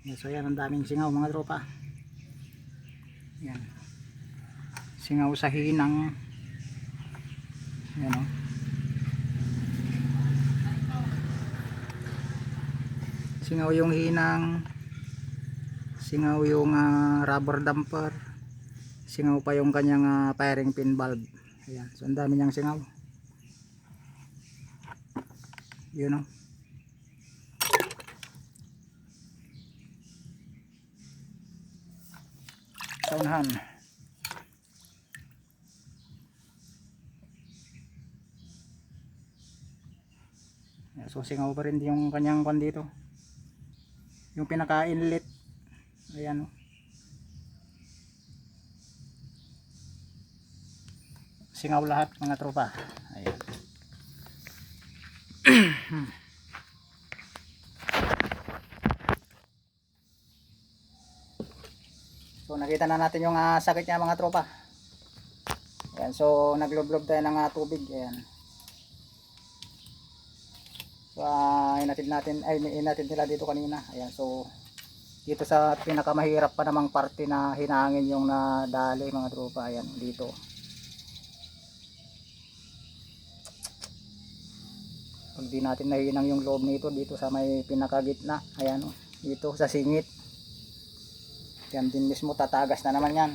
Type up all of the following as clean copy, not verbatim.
So yan, ang daming singaw mga tropa. Yan, singaw sa hinang. Yan o, singaw yung hinang, singaw yung rubber damper, singaw pa yung kanyang firing pin valve. Ayan, so ang dami niyang singaw. Yun o, sa unahan. So singaw pa rin yung kanyang kwan dito, yung pinaka inlet. Ayan o, singaw lahat mga tropa. Ayan. So nakita na natin yung sakit niya mga tropa. Ayan, so nagloblob tayo ng tubig. Ayan. So inatid nila dito kanina. Ayan, so dito sa pinakamahirap pa namang parte na hinangin yung nadali mga tropa. Ayan, dito. Pag di natin nahinang yung loob nito dito sa may pinakagitna. Ayan o, dito sa singit. Yan din mismo, tatagas na naman yan.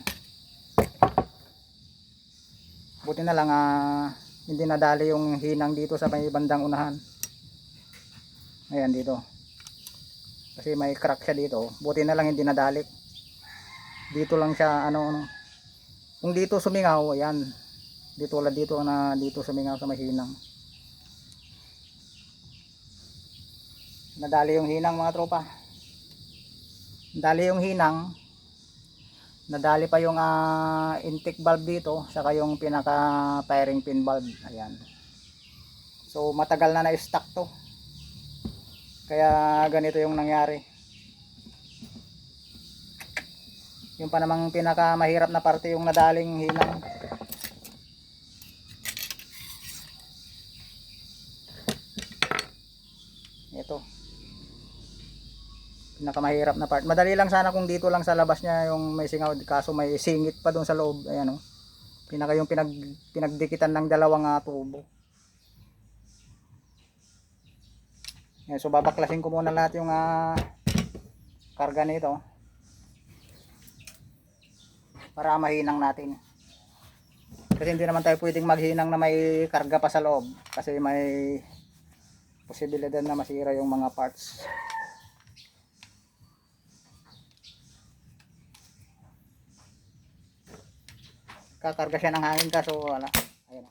Buti na lang hindi nadali yung hinang dito sa may bandang unahan. Ayan dito, kasi may crack siya dito. Buti na lang hindi nadali. Dito lang siya kung dito sumingaw, ayan, dito wala, dito dito sumingaw sa may hinang. Nadali yung hinang mga tropa. Nadali yung hinang. Nadali pa yung intake valve dito, saka yung pinaka firing pin valve. Ayan. So matagal na na-stock to. Kaya ganito yung nangyari. Yung pa namang pinaka mahirap na parte yung nadaling hinang. Ito. Pinakamahirap na part. Madali lang sana kung dito lang sa labas niya yung may singaw, kaso may singit pa doon sa loob. Ayan o, yung pinagdikitan ng dalawang tubo. Ayan, so babaklasin ko muna lahat yung karga nito para mahinang natin, kasi hindi naman tayo pwedeng maghinang na may karga pa sa loob, kasi may posibilidad na masira yung mga parts. Kakarga siya ng hangin kaso wala. Ayun.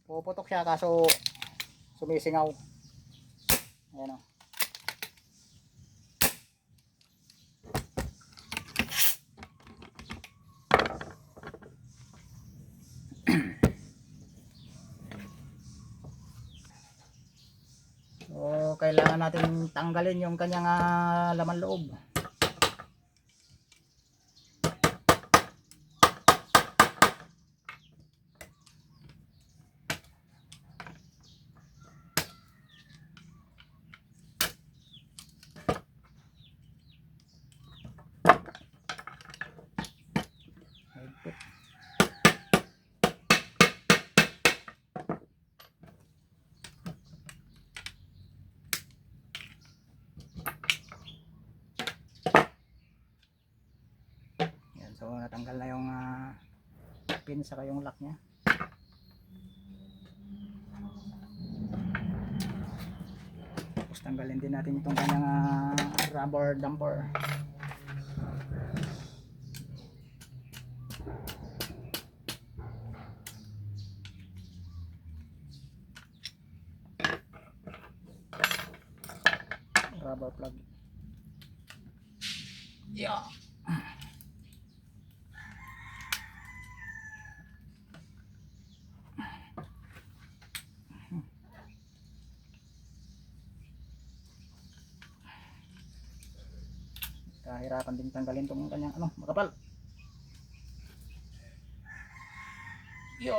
Puputok siya kaso sumisingaw. Ayun. So kailangan natin tanggalin yung kanyang laman loob. Yan, so natanggal na yung pin saka yung lock nya. Tapos tanggalin din natin itong kanyang rubber damper. Rubber plug. Yeah. Kahirapan din tanggalin itong kanyang makapal. Yo.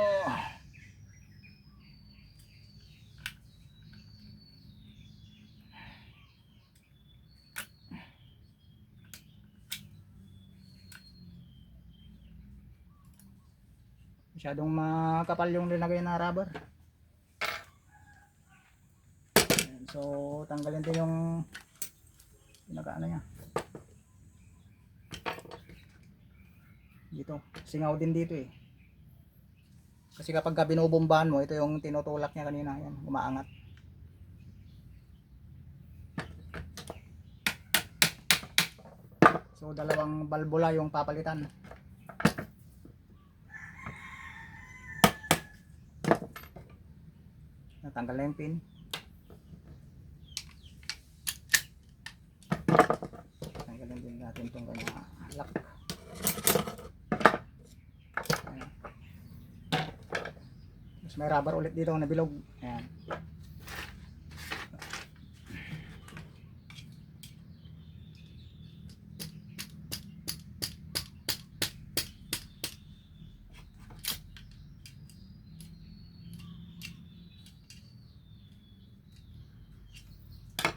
Masyadong makapal yung linagay na rubber. Ayan, so tanggalin din yung pinaka-ano niya. Dito, singaw din dito eh. Kasi kapag binubombahan mo, ito yung tinutulak niya kanina, yan, umaangat. So dalawang balbula yung papalitan. Natanggal na yung pin. Tanggalin din natin itong kanya lock. Ayan. Tapos may rubber ulit dito na bilog. Ayan.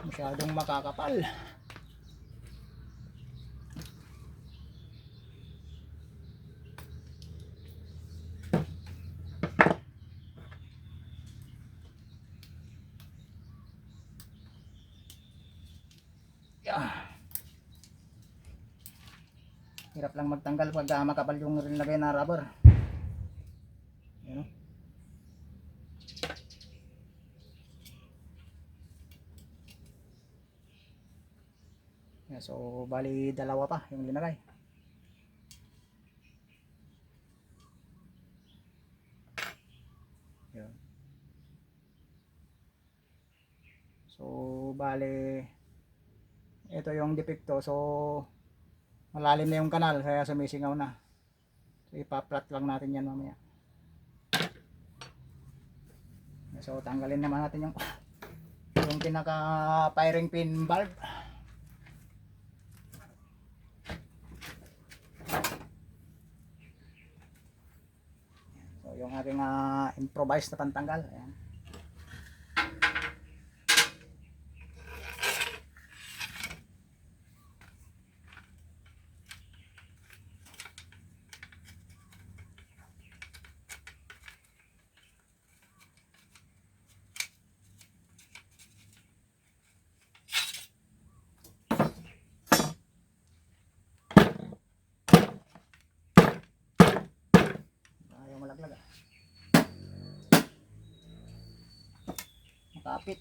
Masyadong makakapal. Yeah. Hirap lang magtanggal pag makapal yung nilagay na rubber. Ayan, oh. Yeah, so bali dalawa pa yung linagay. Ayan. So bali ito yung depekto. So malalim na yung kanal kaya sumisingaw na. So ipa-flat lang natin yan mamaya. So tanggalin naman natin yung pinaka firing pin valve. So yung aking improvised na pantanggal. Ayan. Ayaw malaglag ah. Matapit.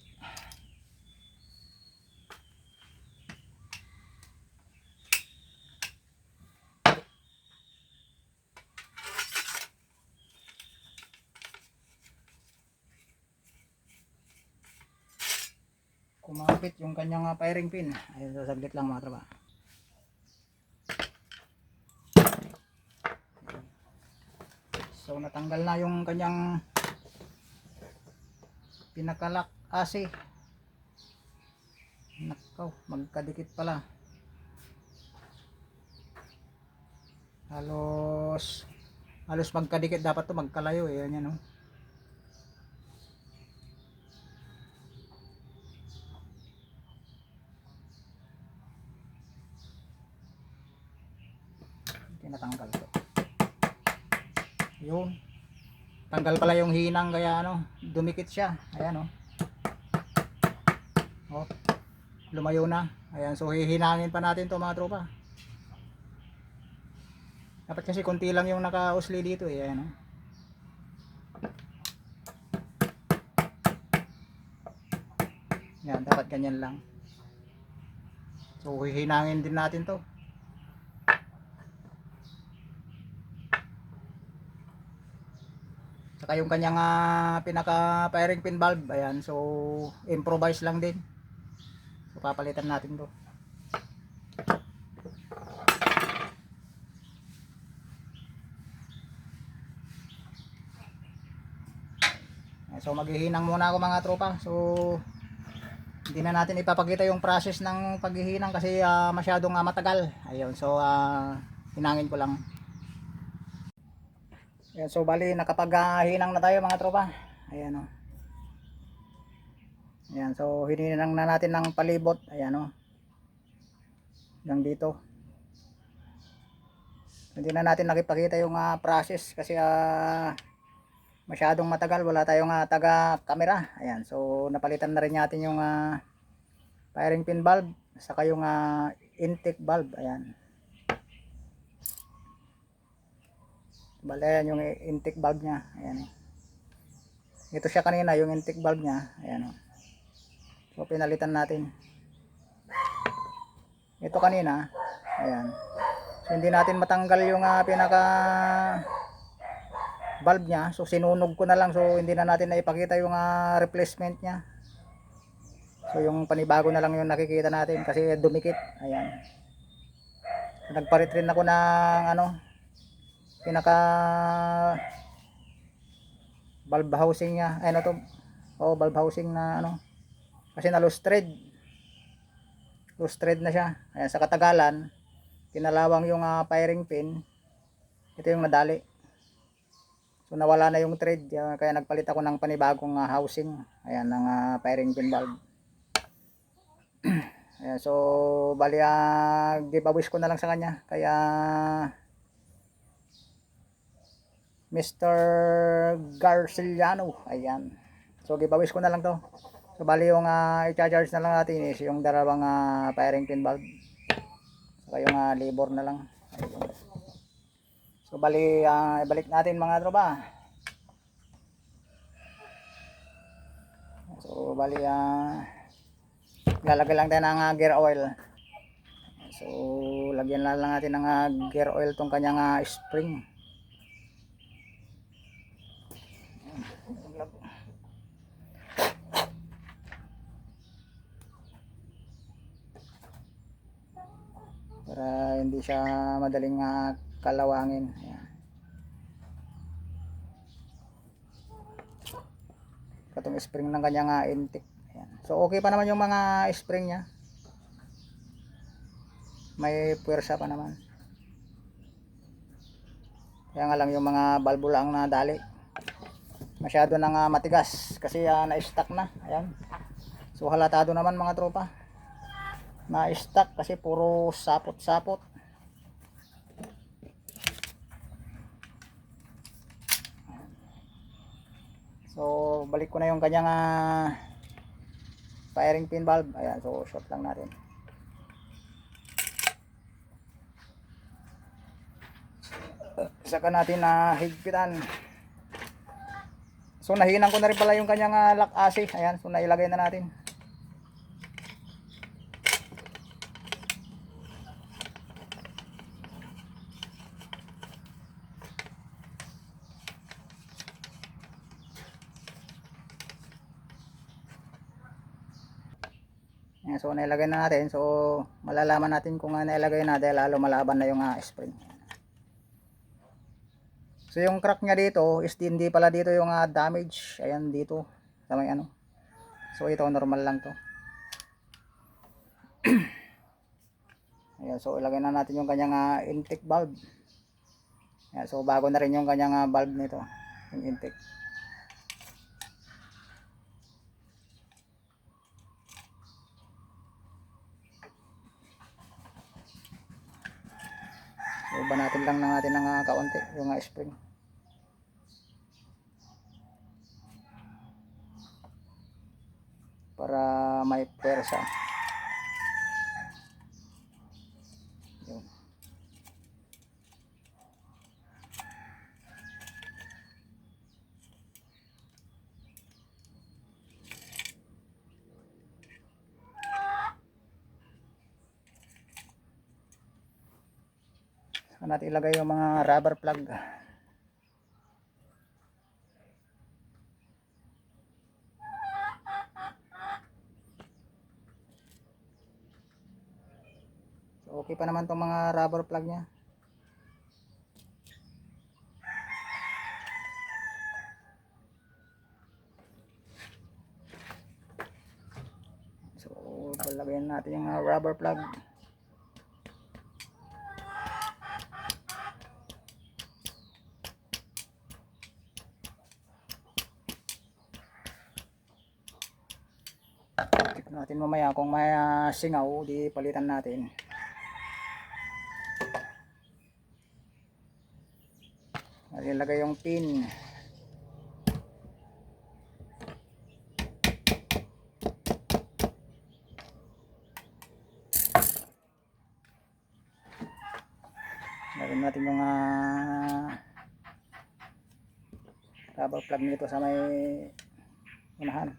Kumapit yung kanyang firing pin. Ayun, sasaglit lang mga tropa. So natanggal na yung kanyang pinakalak asi. Nakaw, magkadikit pala. Halos magkadikit, dapat to magkalayo eh. Yan, oh. Tinatanggal to. Yun. Tanggal pala yung hinang kaya dumikit siya. Ayan oh. Oh. Lumayo na. Ayan, so hihinangin pa natin to mga tropa. Dapat kasi konti lang yung nakausli dito eh. Ayan oh. Yan, dapat ganyan lang. So hihinangin din natin to. Saka yung kanyang pinaka firing pin valve, ayan, so improvise lang din. So papalitan natin to. So maghihinang muna ako mga tropa. So hindi na natin ipapakita yung process ng paghihinang kasi masyadong matagal. Ayun, so hinangin ko lang. Ayan, so bali nakapaghinang na tayo mga tropa. Ayan o. Ayan, so hininang na natin ng palibot. Ayan o. Hanggang dito. Hindi na natin nakipakita yung process kasi masyadong matagal, wala tayong taga camera. Ayan, so napalitan na rin natin yung firing pin valve saka yung intake valve. Ayan, bale yan yung intake valve nya. Ayan, ito siya kanina yung intake valve nya. Ayan, so pinalitan natin ito kanina. Ayan, so hindi natin matanggal yung pinaka valve nya, so sinunog ko na lang, so hindi na natin naipakita yung replacement nya. So yung panibago na lang yung nakikita natin kasi dumikit. Ayan, nagpalit rin ako ng pinaka valve housing nya, ay to, valve housing na kasi na loose thread na siya. Ayan, sa katagalan kinalawang yung firing pin, ito yung nadali, so nawala na yung thread, kaya nagpalit ako ng panibagong housing. Ayan, ng firing pin valve. Ayan, so bali giveaways ko na lang sa kanya, kaya Mr. Garciliano. Ayan, so giveaways ko na lang to. So bali yung i-charge na lang natin is yung dalawang firing pin valve saka yung labor na lang. Ayun. So bali ibalik natin mga tropa. So bali lalagay lang tayo ng gear oil. So lagyan na lang natin ng gear oil tong kanyang spring. Para hindi siya madaling kalawangin. Ayan. Katong spring ng kanyang intake. Ayan. So okay pa naman yung mga spring nya, may puwersa pa naman, kaya nga lang yung mga balbula ang nadali, masyado nang matigas kasi na-stuck na. Ayan, so halatado naman mga tropa, na-stuck kasi puro sapot-sapot. So balik ko na yung kanyang firing pin valve. Ayan, so short lang natin. Saka natin higpitan. So nahinan ko na rin pala yung kanyang lock assist. Ayan, so nailagay na natin. Ayan, so nailagay na natin. So malalaman natin kung nailagay na dahil lalo malaban na yung spring. So yung crack nya dito is hindi pala dito yung damage. Ayan, dito sa may so ito normal lang to. Ayan, so ilagay na natin yung kanyang intake valve. Ayan, so bago na rin yung kanyang valve nito, yung intake. So banatin lang na natin ng kaunti yung spring. Para may pwersa. Yun. Saka natin ilagay yung mga rubber plug. So okay pa naman tong mga rubber plug nya. So palagyan natin yung rubber plug. Check natin mamaya kung may singaw, di palitan natin. ilagay yung pin. Lagyan natin yung rubber plug nito sa may unahan.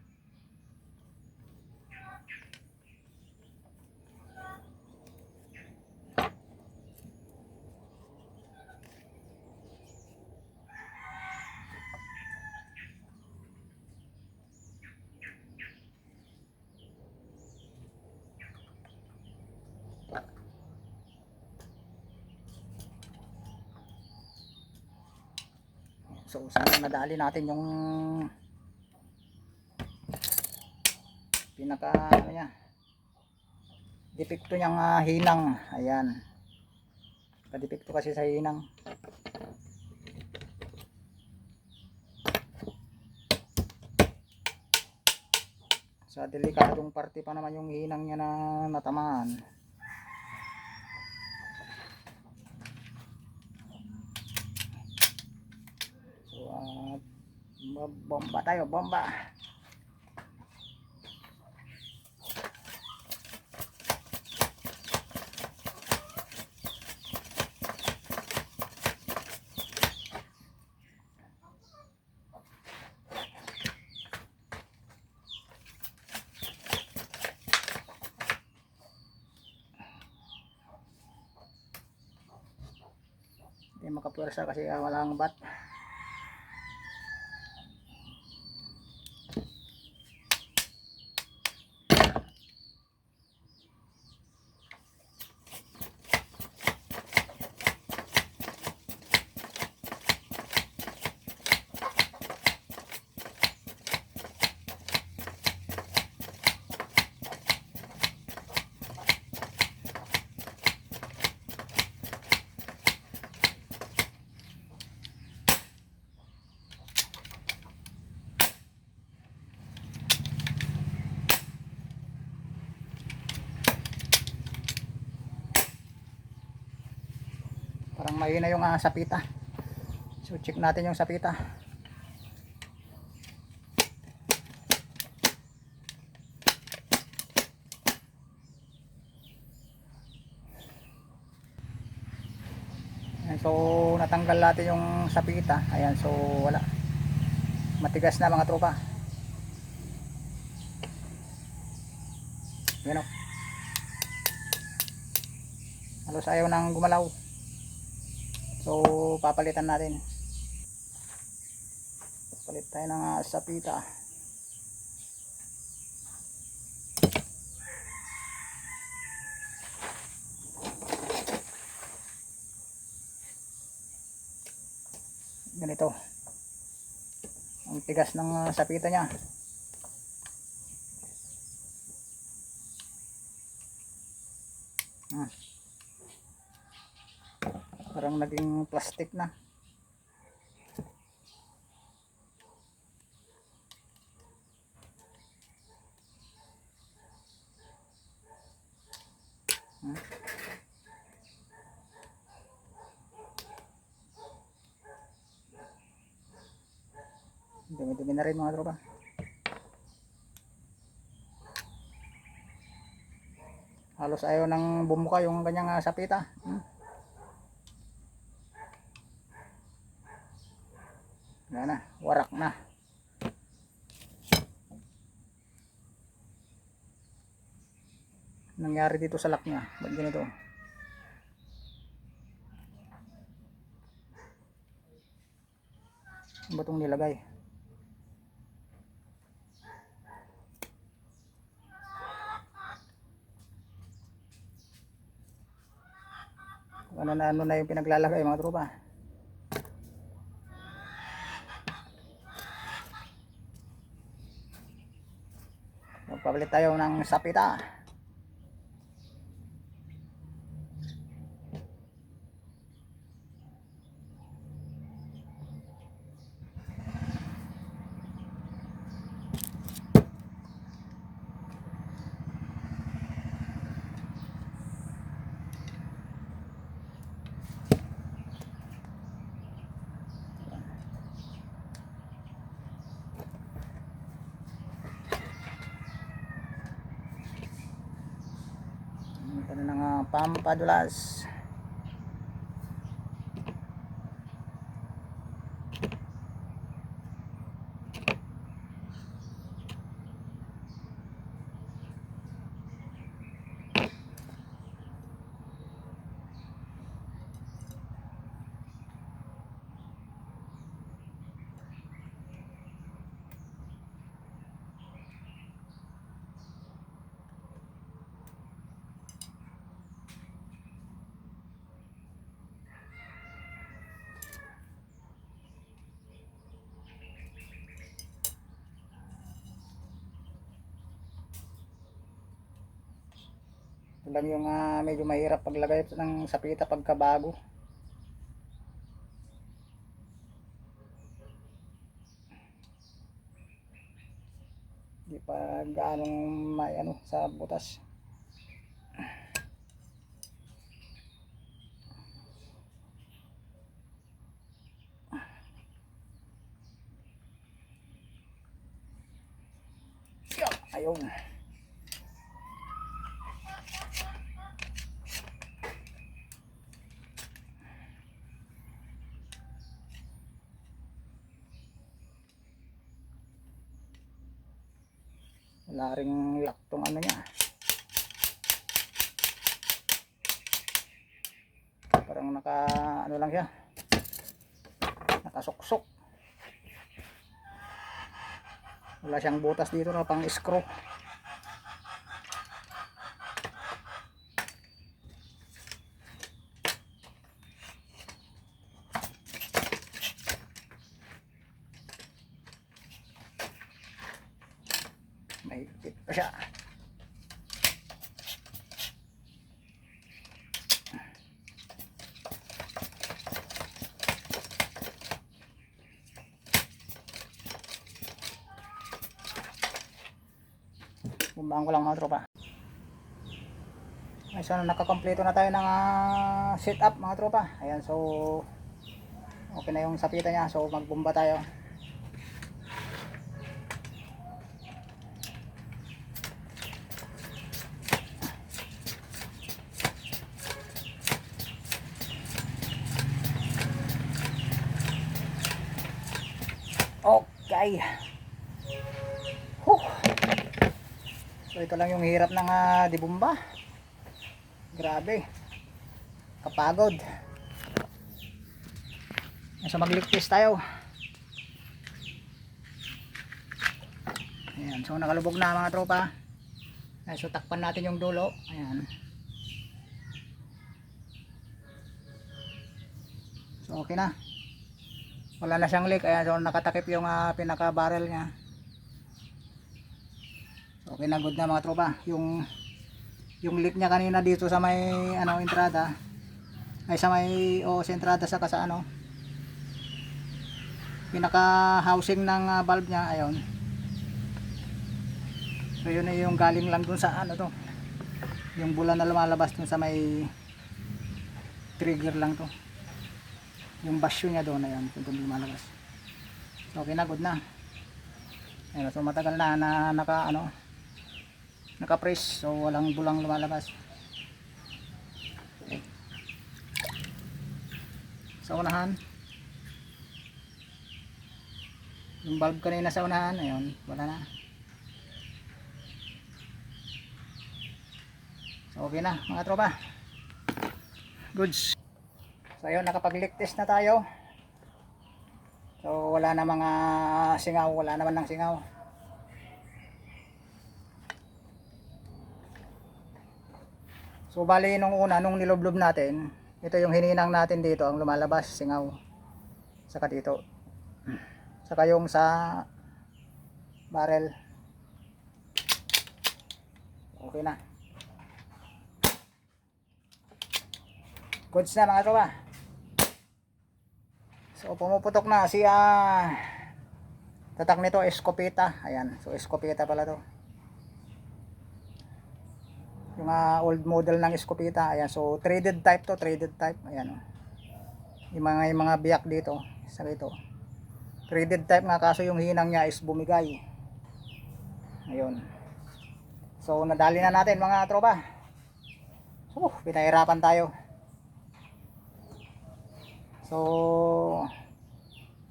So sana nadali natin yung pinaka ano niya, depekto niyang hinang. Ayan, kadepekto kasi sa hinang. Sa delikadong parte pa naman yung hinang niya na natamaan. So bomba tayo, bomba. Hindi makapwersa kasi walang bat. Parang mahina yung sapita. So check natin yung sapita. Ayan, so natanggal natin yung sapita. Ayan, so wala. Matigas na mga tropa. Ayan o. Halos ayaw nang gumalaw. So papalitan natin. Palit tayo ng sapita. Ganito. Ang tigas ng sapita niya. Parang naging plastic na. Dumi-dumi na rin mga tropa. Halos ayaw nang bumuka yung kanyang sapita. Yan na, warak na. Nangyari dito sa lock niya. Ba't ganito? Ano ba itong nilagay? Ano na yung pinaglalagay mga tropa. Magpapalit tayo ng sapita. pampadulas. Ito lang yung medyo mahirap paglagay ng sapita pagkabago. Di pa gaanong may ano sa butas. Ayun. Wala ring lock tong ano niya. Parang naka ano lang siya. Nakasuksok. Wala siyang butas dito na pang screw. Mahigpit pa siya. Bumbaan ko lang mga tropa. Ay, so nakakompleto na tayo ng setup mga tropa. Ayan, so okay na yung sapita niya. So magbomba tayo. Okay. So ito lang yung hirap ng dibumba. Grabe. Kapagod. So magligpis tayo. Ayan, so nakalubog na mga tropa. Ayan, so takpan natin yung dulo. Ayan. So okay na. Wala na siyang leak. Ayan, so nakatakip yung pinaka barrel niya. So okay na, good na mga tropa. Yung leak niya kanina dito sa may entrada. Ay sa may sa entrada sa ano. Pinaka housing ng valve niya, ayun. So yun ay yung galing lang dun sa ano to. Yung bulan na lumalabas dun sa may trigger lang to. Yung basyo niya doon, ayan, dun lumalabas. So okay na, good na. Ayun, so matagal na naka-press, so walang bulang lumalabas. Okay. Sa unahan, yung valve kanina sa unahan, ayun, wala na. So okay na mga tropa. Goods. So ayun, nakapag-leak test na tayo. So wala na mga singaw, wala naman ng singaw. So bali nung una, nung niloblob natin, ito yung hininang natin dito, ang lumalabas, singaw. Saka dito. Saka yung sa barrel. Okay na. Goods na mga tropa. So pumuputok na si tatak nito, escopeta. Ayan, so escopeta pala to. Yung old model ng escopeta. Ayan, so threaded type to, threaded type. Ayan, oh. Yung mga biyak dito sa ito. Threaded type nga, kaso yung hinang niya is bumigay. Ayun. So nadali na natin mga tropa. So Pinahirapan tayo. So,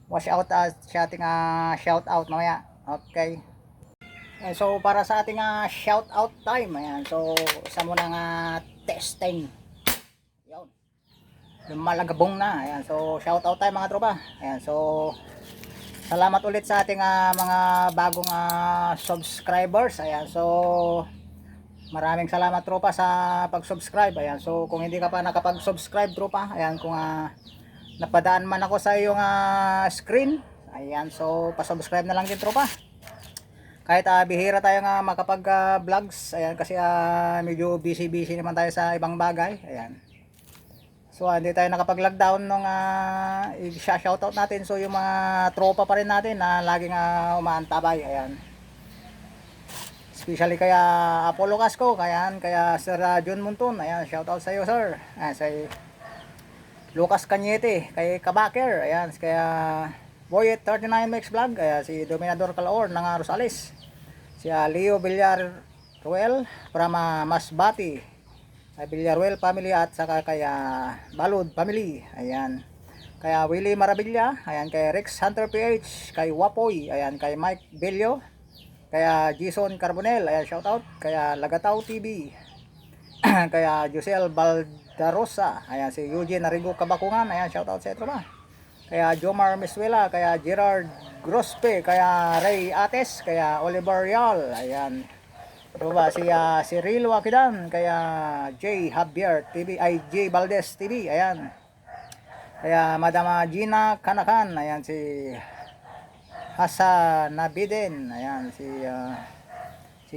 wash out sa ating shout out mamaya. Okay. So, para sa ating shout out time. Ayan. So, isa muna testing. Yun. Lumalagabong na. Ayan. So, shout out time mga tropa. Ayan. So, salamat ulit sa ating mga bagong subscribers. Ayan. So, maraming salamat tropa sa pag-subscribe. Ayan. So, kung hindi ka pa nakapag-subscribe tropa, ayan, kung napadaan man ako sa iyong screen, ayan, so pa-subscribe na lang din tropa. Kahit bihira tayo makapag-vlogs, ayan, kasi medyo busy naman tayo sa ibang bagay. Ayan. So hindi tayo nakapag-lockdown nung i-shoutout natin. So yung mga tropa pa rin natin na laging umaantabay. Ayan. Especially kaya Apollo Casco, kaya Sir John Munton. Ayan, shoutout sa iyo sir. Ayan, sa Lucas Cañete, kay Kabaker, ayan, kaya Boyet 39 Max Vlog, ayan, si Dominador Calaor ng Rosales, si Leo Villarruel from Masbati, kay Villarruel family, at saka kaya Balud family, ayan, kaya Willie Maravilla, ayan, kay Rex Hunter PH, kay Wapoy, ayan, kay Mike Bello, kaya Jason Carbonel, ayan, shoutout, kaya Lagataw TV, kaya Josel Baldarosa, ayan, si Eugene Arrigo Kabakungan, ayan, shoutout sa tropa, kaya Jomar Miswela, kaya Gerard Grospe, kaya Ray Ates, kaya Oliver Real, ayan, tropa, si Cyril Wakidan, kaya J Javier TV, ay J Valdez TV, ayan, kaya Madama Gina Kanakan, ayan, si Hasan Nabiden, ayan, si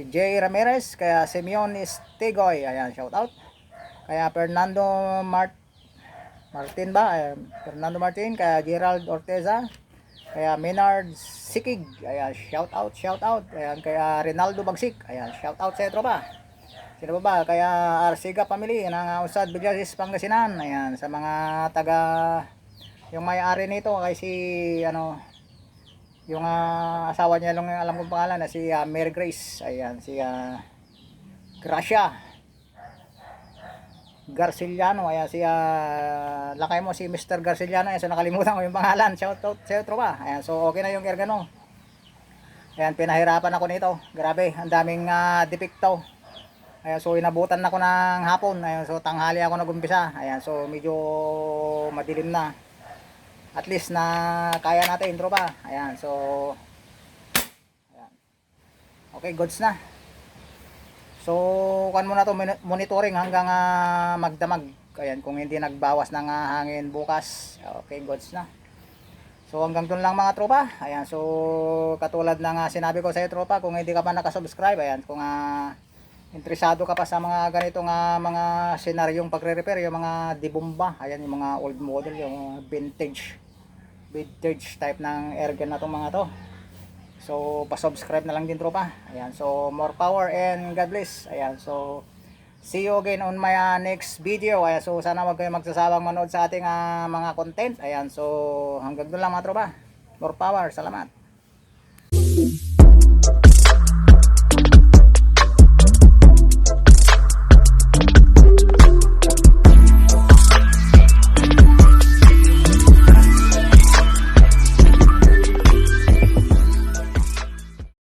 Jay Ramirez, kaya Simeon Estegoy, ayan, shout out, kaya Fernando Martin ba, Fernando Martin, kaya Gerald Orteza, kaya Menard Sikig, ayan, shout out, ayan, kaya Rinaldo Bagsik, ayan, shout out sa tropa. Sino ba, kaya Arsiga family ng Usad Villasis Pangasinan, ayan, sa mga taga, yung may-ari nito kay si yung asawa niya lang, alam kong pangalan, na si Mary Grace, ayan, si Gracia Garciliano, ayan, si lakay mo si Mr. Garciliano, ayan, so nakalimutan ko yung pangalan, shout out sa tropa, ayan, so okay na yung ergano, ayan, pinahirapan ako nito, grabe, ang daming depekto, ayan, so inabutan ako ng hapon, ayan, so tanghali ako nagumpisa, ayan, so medyo madilim na, at least na kaya natin tropa, ayan, so ayan. Okay, goods na. So kan muna to monitoring hanggang magdamag, ayan, kung hindi nagbawas ng hangin bukas. Okay, goods na. So hanggang doon lang mga tropa, ayan, so katulad ng sinabi ko sa iyo tropa, kung hindi ka pa nakasubscribe, ayan, kung interesado ka pa sa mga ganitong mga senaryong pagre-repair, yung mga dibomba, ayan, yung mga old model, yung vintage type ng airgun na itong mga to. So pa-subscribe na lang din tropa, ayan, so more power and God bless, ayan, so see you again on my next video, ayan, so sana wag kayo magsasawang manood sa ating mga content, ayan, so hanggang doon lang mga tropa, more power, salamat.